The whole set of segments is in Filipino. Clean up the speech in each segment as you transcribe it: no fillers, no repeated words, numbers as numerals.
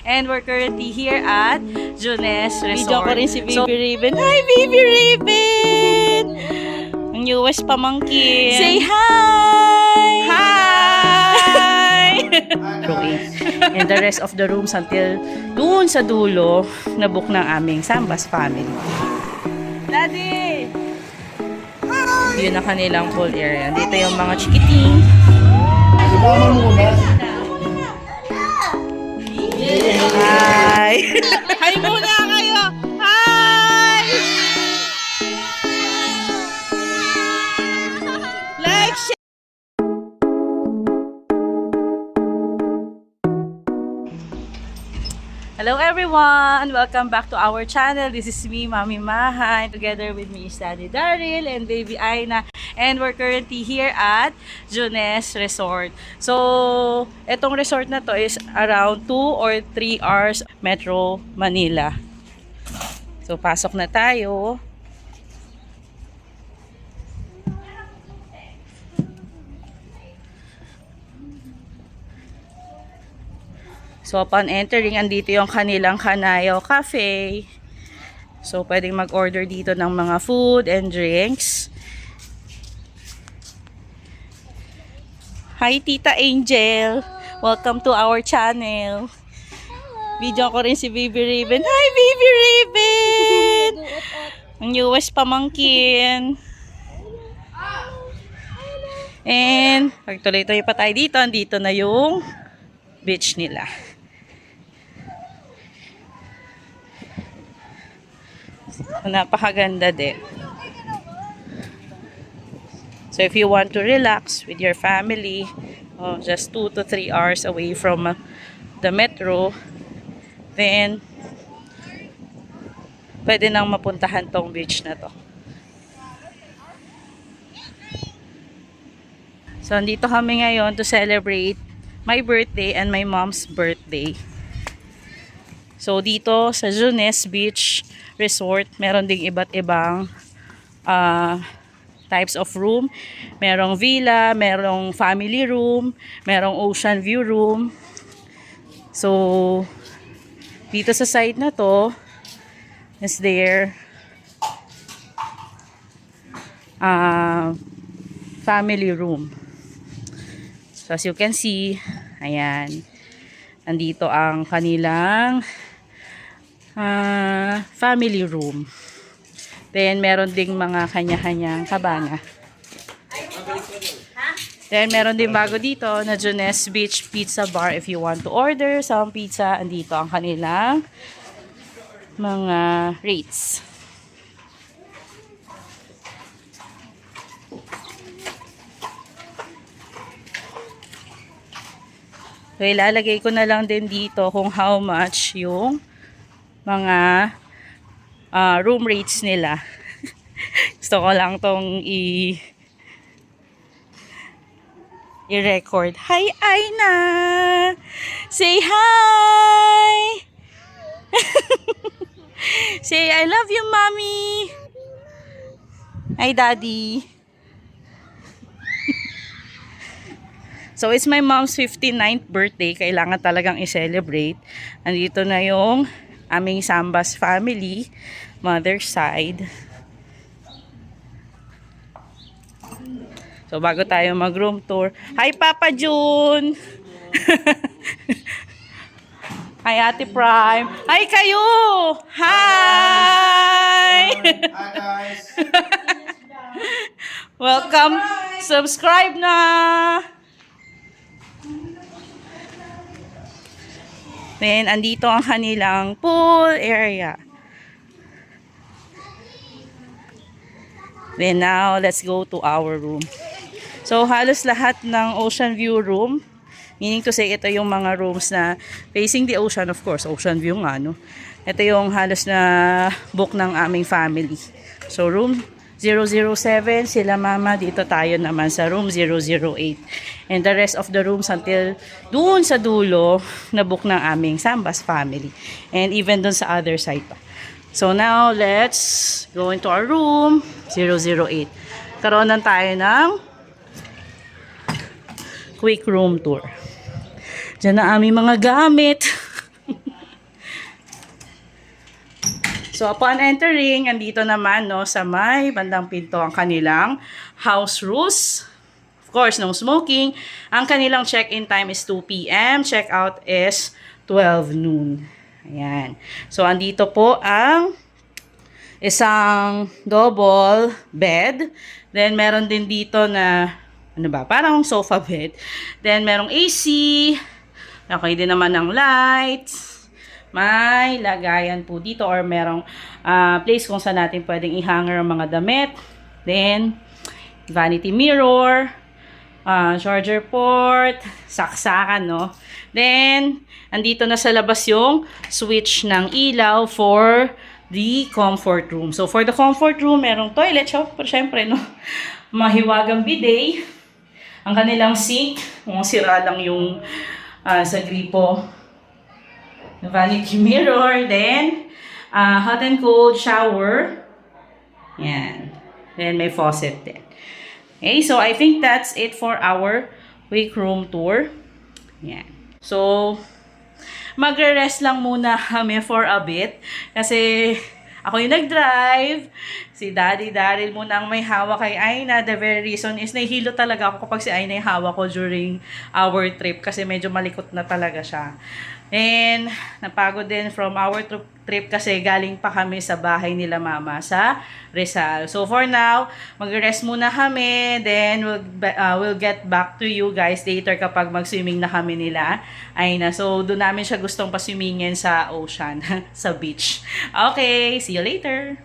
And we're currently here at Junes Resort. Video ko rin si Baby Raven. Hi, Baby Raven! Ang newest pamangkin. Say hi! Hi! And the rest of the rooms until doon sa dulo na book ng aming Sambas family. Daddy! Yun ang kanilang pool area. Dito yung mga chikiting. Hi! Hi muna kayo! Hi! Like, share! Hello everyone! Welcome back to our channel. This is me, Mami Mahay. Together with me is Daddy Daryl and Baby Aina. And we're currently here at Junes Resort. So, etong resort na to is around 2 or 3 hours Metro Manila. So, pasok na tayo. So, upon entering, andito yung kanilang Kanayo Cafe. So, pwedeng mag-order dito ng mga food and drinks. Hi, Tita Angel! Welcome to our channel. Video ko rin si Baby Raven. Hi, Baby Raven! Ang newest pamangkin. And, pagtuloy-tuloy pa tayo dito. Andito na yung beach nila. Napakaganda din. So if you want to relax with your family, just 2 to 3 hours away from the metro, then pwede nang mapuntahan tong beach na to. So andito kami ngayon to celebrate my birthday and my mom's birthday. So dito sa Junes Beach Resort, meron ding iba't ibang types of room. Merong villa, merong family room, merong ocean view room. So dito sa side na to is there family room. So as you can see, ayan, andito ang kanilang family room. Then meron ding mga kanya-kanyang kabana. Then meron din bago dito na Junes Beach Pizza Bar if you want to order some pizza. Andito ang kanilang mga rates. So, ilalagay ko na lang din dito kung how much yung mga room rates nila. Gusto ko lang tong i-record. Hi, Aina! Say hi! Say, I love you, Mommy! Hi, Daddy! So, it's my mom's 59th birthday. Kailangan talagang i-celebrate. Andito na yung aming Sambas family, mother's side. So, bago tayo mag-room tour. Hi, Papa June! Hi, Ate Prime! Hi, kayo! Hi! Hi guys! Welcome! Subscribe na! Then, andito ang kanilang pool area. Then, now, let's go to our room. So, halos lahat ng ocean view room, meaning to say, ito yung mga rooms na facing the ocean, of course, ocean view nga, no? Ito yung halos na book ng aming family. So, room 007, sila mama, dito tayo naman sa room 008. And the rest of the rooms until doon sa dulo na book ng aming Sambas family. And even doon sa other side pa. So now, let's go into our room 008. Karoon tayo ng quick room tour. Diyan na aming mga gamit. So, upon entering, andito naman, no, sa may bandang pinto ang kanilang house rules. Of course, no smoking. Ang kanilang check-in time is 2 p.m. Check-out is 12 noon. Ayan. So, andito po ang isang double bed. Then, meron din dito na, ano ba, parang sofa bed. Then, merong AC. Okay din naman ng lights. May lagayan po dito or merong place kung saan natin pwedeng i-hanger ang mga damit. Then, vanity mirror, charger port, saksakan, no? Then, andito na sa labas yung switch ng ilaw for the comfort room. So, for the comfort room, merong toilet, syempre, no? Mahiwagang bidet. Ang kanilang sink, kung sira lang yung sa gripo. Vanity mirror, then hot and cold shower. Yan. Then may faucet din. Okay, so I think that's it for our wake room tour. Yan. So, magre-rest lang muna kami for a bit kasi ako yung nag-drive. Si Daddy Daryl muna ang may hawak kay Aina. The very reason is nahihilo talaga ako kapag si Aina yung hawak ko during our trip kasi medyo malikot na talaga siya. And napagod din from our trip kasi galing pa kami sa bahay nila mama sa Rizal. So for now, mag-rest muna kami. Then we'll get back to you guys later kapag mag-swimming na kami nila. Aina. So doon namin siya gustong pa-swimmingin sa ocean, sa beach. Okay, see you later.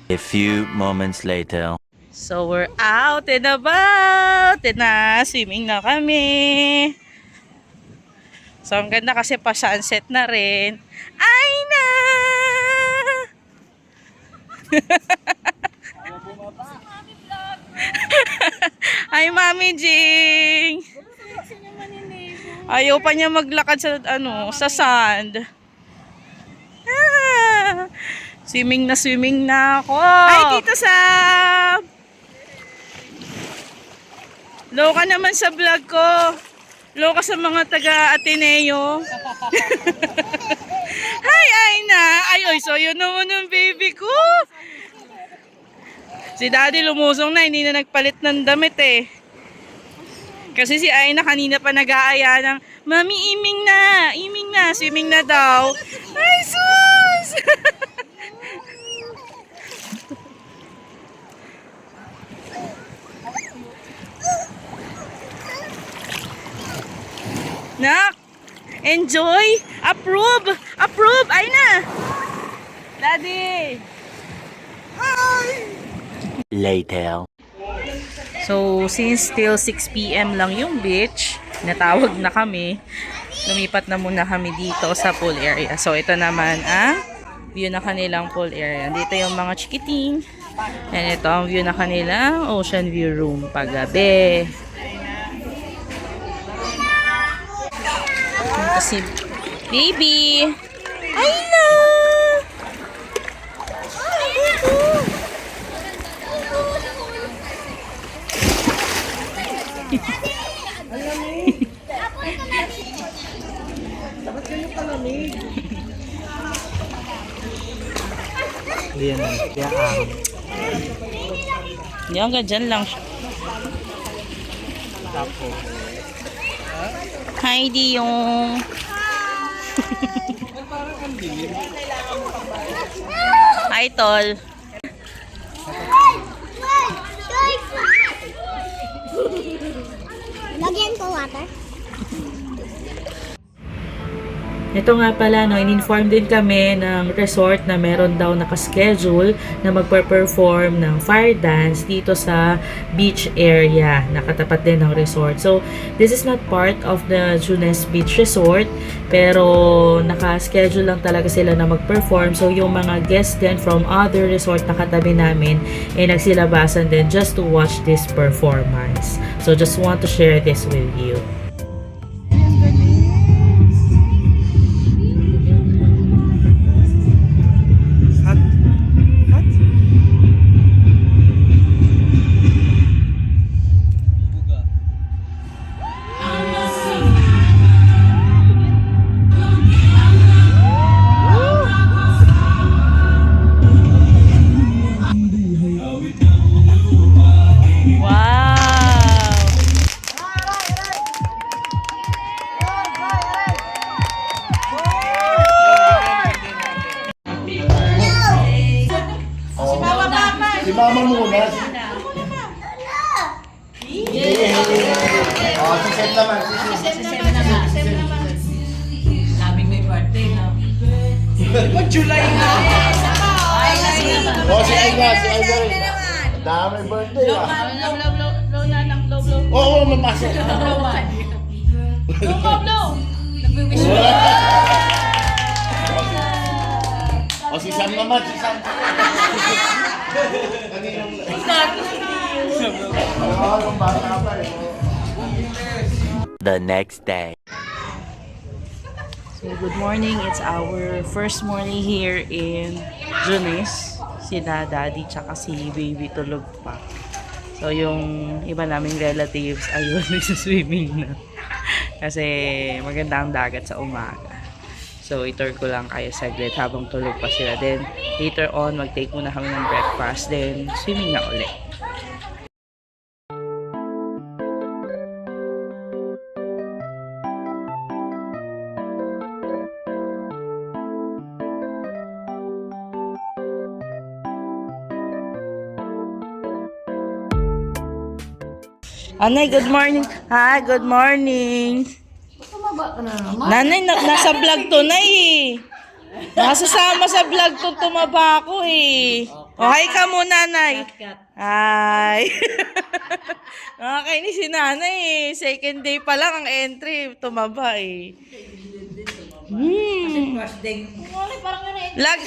A few moments later. So we're out and about. And swimming na kami. So, ang ganda kasi pa sunset na rin. Ay na! Ay, Mami Jing! Ayaw pa niya maglakad sa, sa sand. Swimming na ako. Ay, Tito Sam! Low ka naman sa vlog ko. Low ka sa mga taga-Ateneo. Hi, Aina! Ay, oy, so yun naman yung baby ko. Si Daddy lumusong na, hindi na nagpalit ng damit eh. Kasi si Aina kanina pa nag-aaya ng, Mami, iming na, swimming na daw. Ay, sus! Nak, enjoy, approve, ay na. Daddy. Later. So, since still 6 p.m. lang yung beach, natawag na kami. Lumipat na muna kami dito sa pool area. So, ito naman ang view na kanilang pool area. Dito yung mga chikiting. And ito ang view na kanilang ocean view room paggabi. Si baby. Ay na! Hindi hanggang dyan lang siya. Hi, Diyong. Hi, Tol. Lagyan ko water. Ito nga pala, no, in-inform din kami ng resort na meron daw nakaschedule na magper-perform ng fire dance dito sa beach area. Nakatapat din ng resort. So, this is not part of the Junes Beach Resort, pero nakaschedule lang talaga sila na mag-perform. So, yung mga guests din from other resort na katabi namin, nagsilabasan din just to watch this performance. So, just want to share this with you. mama muna. Oh, si Seth naman. Daming may birthday na. Oh, si Ayla, si Ayla rin. Dami birthday ah. Blow na ng blow. Oo, mamasa. Blow. O si Sam naman, si Sam. Oo, nung bata pa eh. The next day. So, good morning. It's our first morning here in Junis. Sila daddy tsaka si baby tulog pa. So, yung iba naming relatives ayun, nagsuswimming na. Kasi maganda ang dagat sa umaga. So, itur ko lang kayo saglit habang tulog pa sila. Then, later on, mag-take muna kami ng breakfast. Then, swimming na ulit. Anay, good morning. Hi, good morning. Nanay, nasa vlog to na eh. Nasasama sa vlog to, tumaba ako eh. O, hi ka muna, Nay. Hi. Nakakainis si Nanay eh. Second day pa lang ang entry, tumaba eh. Lag.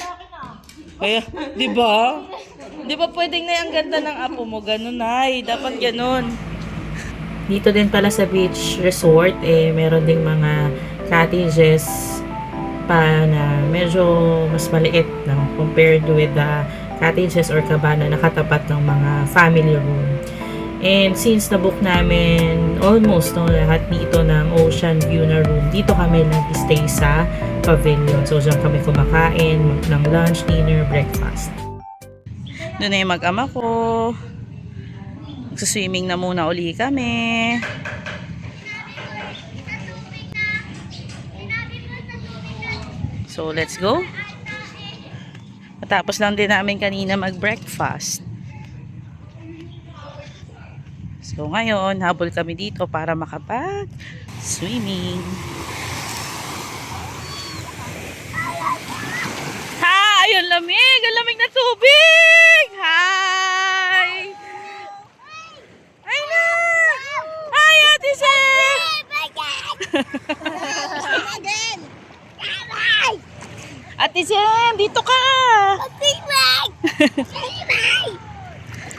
Eh, di ba? Di ba pwedeng na ang ganda ng apo mo? Ganun, Nay. Dapat ganun. Dito din pala sa beach resort, meron ding mga cottages pa na medyo mas maliit no, compared with the cottages or cabana na katapat ng mga family room. And since nabook namin almost lahat dito ng ocean view na room, dito kami nag-stay sa pavilion. So dyan kami kumakain ng lunch, dinner, breakfast. Doon na yung mag-ama ko. Swimming na muna uli kami. So, let's go. Matapos lang din namin kanina mag-breakfast. So, ngayon, habol kami dito para makapag-swimming. Hi! Ang lamig! Ang lamig na tubig! Hi! Ay na! Hi, Ate Seth! Ate Seth, dito ka!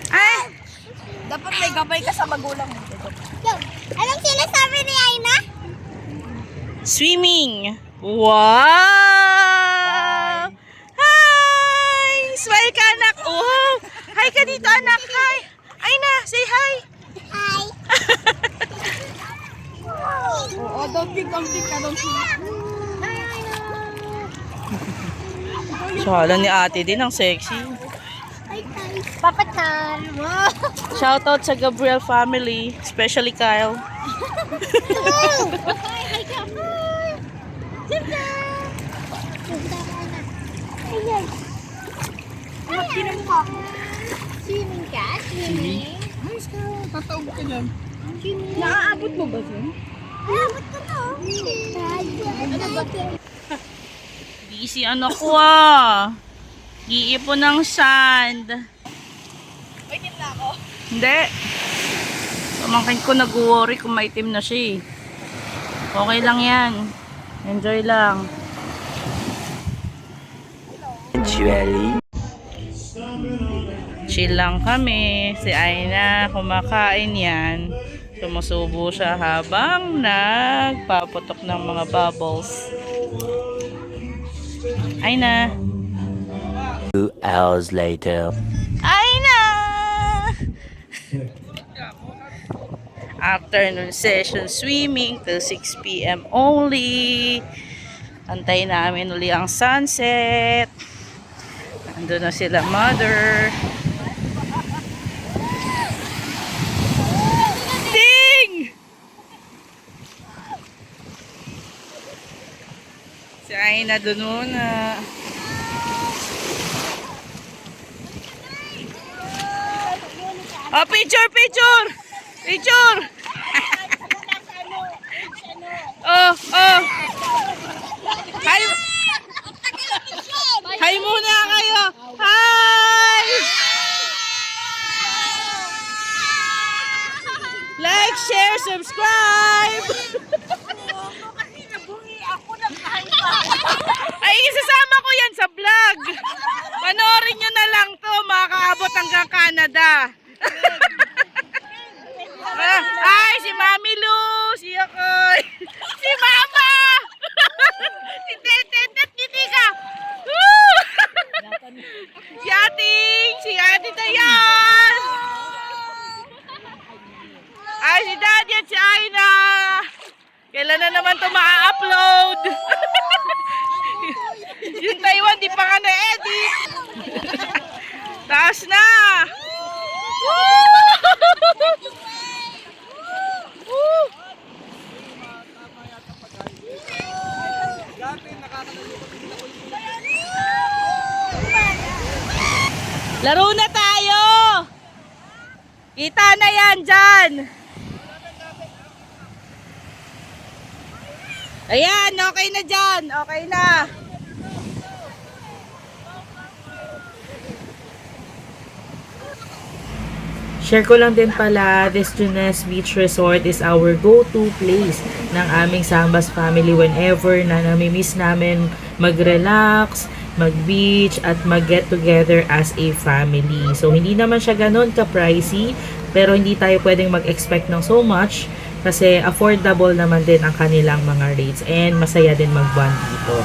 Ay! Dapat may gabay ka sa magulang mo. Anong sinasabi ni Aina? Swimming! Wow! Hi! Smile ka, anak! Wow! Hi ka dito, anak! Hi! Ay na! Say hi! Hi. Oo, don't think ka, don't think. Sala ni ate din, ang sexy. Papatan. Shoutout sa Gabriel family, especially Kyle. Ayan. Swimming ka? Swimming? Ayos ka, tataog ka dyan. Swimming. Naaabot mo ba yun? Abot ko to. Ano ba? Busy anak ko ah. Iipon ng sand. Pwede na ako. Hindi. Pamangkin ko nag-worry kung maitim na siya eh. Okay lang yan. Enjoy lang. Eventually. Chill lang kami. Si Aina kumakain yan. Sumusubo siya habang nagpaputok ng mga bubbles. Aina! 2 hours later. Aina! Afternoon session swimming till 6 p.m. only. Antay namin uli ang sunset. Nandun na sila mother. Ding! Si Aina dun muna. Oh, picture, picture! Picture! Oh, oh. Hi! Hi muna kayo! Hi! Like, share, subscribe! Ay, isasama ko yan sa vlog. Panoorin nyo na lang to, makakaabot hanggang Canada. Ay, si Mami Lu, si Yokoy, si Mama, si Tetet, ngiti ka. Woo! Si Ating, si Ate Dayan. Ay, si Daddy at si Aina. Kailan na naman ito ma-upload? Yung Taiwan, di pa nga na-edit. Taas na! Woo! Woo! Laro na tayo! Kita na yan dyan! Ayan, okay na dyan. Okay na. Share ko lang din pala, this Junes Beach Resort is our go-to place ng aming Sambas family whenever na namimiss namin mag-relax, mag-beach, at mag-get together as a family. So, hindi naman siya ganun ka-pricey, pero hindi tayo pwedeng mag-expect ng so much kasi affordable naman din ang kanilang mga rates and masaya din mag-bond dito.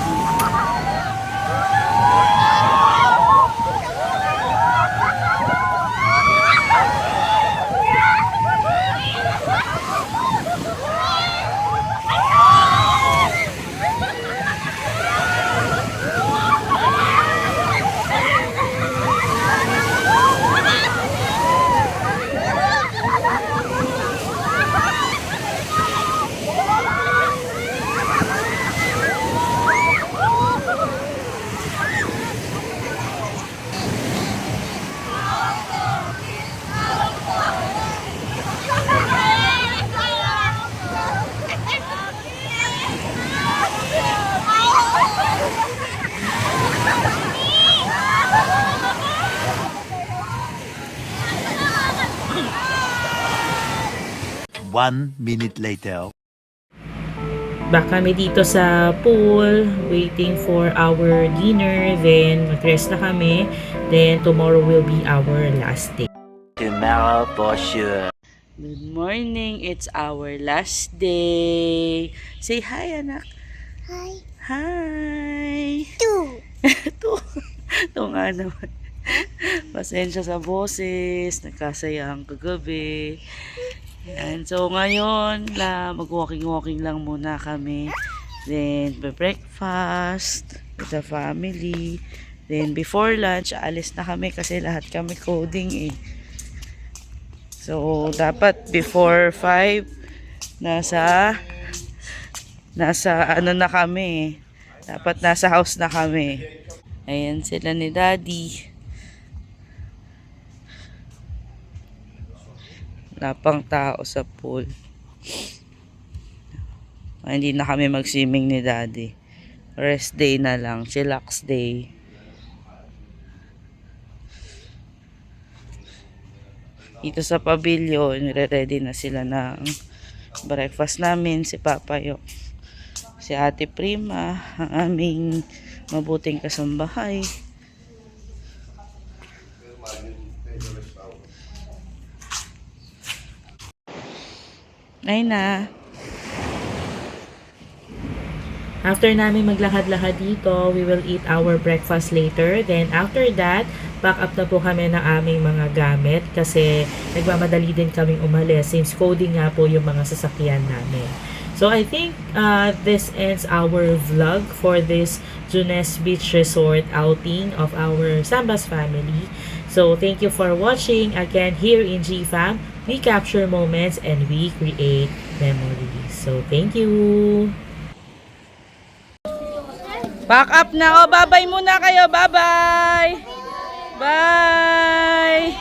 One minute later. Back kami dito sa pool, waiting for our dinner, then mag-rest na kami, then tomorrow will be our last day. Tomorrow for sure. Good morning. It's our last day. Say hi, anak. Hi. Hi. Two. Ito nga naman. Pasensya sa boses. Nagkasaya ang kagabi. And so ngayon, mag-walking-walking lang muna kami. Then, breakfast with the family. Then, before lunch, alis na kami kasi lahat kami coding eh. So, dapat before 5, nasa ano na kami. Dapat nasa house na kami. Ayan sila ni Daddy. Lapang tao sa pool. Hindi na kami mag-swimming ni Daddy. Rest day na lang. Chillax day. Dito sa pavilion, ready na sila ng breakfast namin. Si Papa Yok, si Ate Prima, ang aming mabuting kasambahay. Ay na. After namin maglakad-lakad dito, we will eat our breakfast later. Then after that, pack up na po kami ng aming mga gamit kasi nagmamadali din kaming umalis since coding nga po yung mga sasakyan namin. So I think this ends our vlog for this Junes Beach Resort outing of our Sambas family. So thank you for watching. Again, here in GFam, we capture moments and we create memories. So thank you! Pack up na. O, bye-bye muna kayo. Bye-bye. Bye.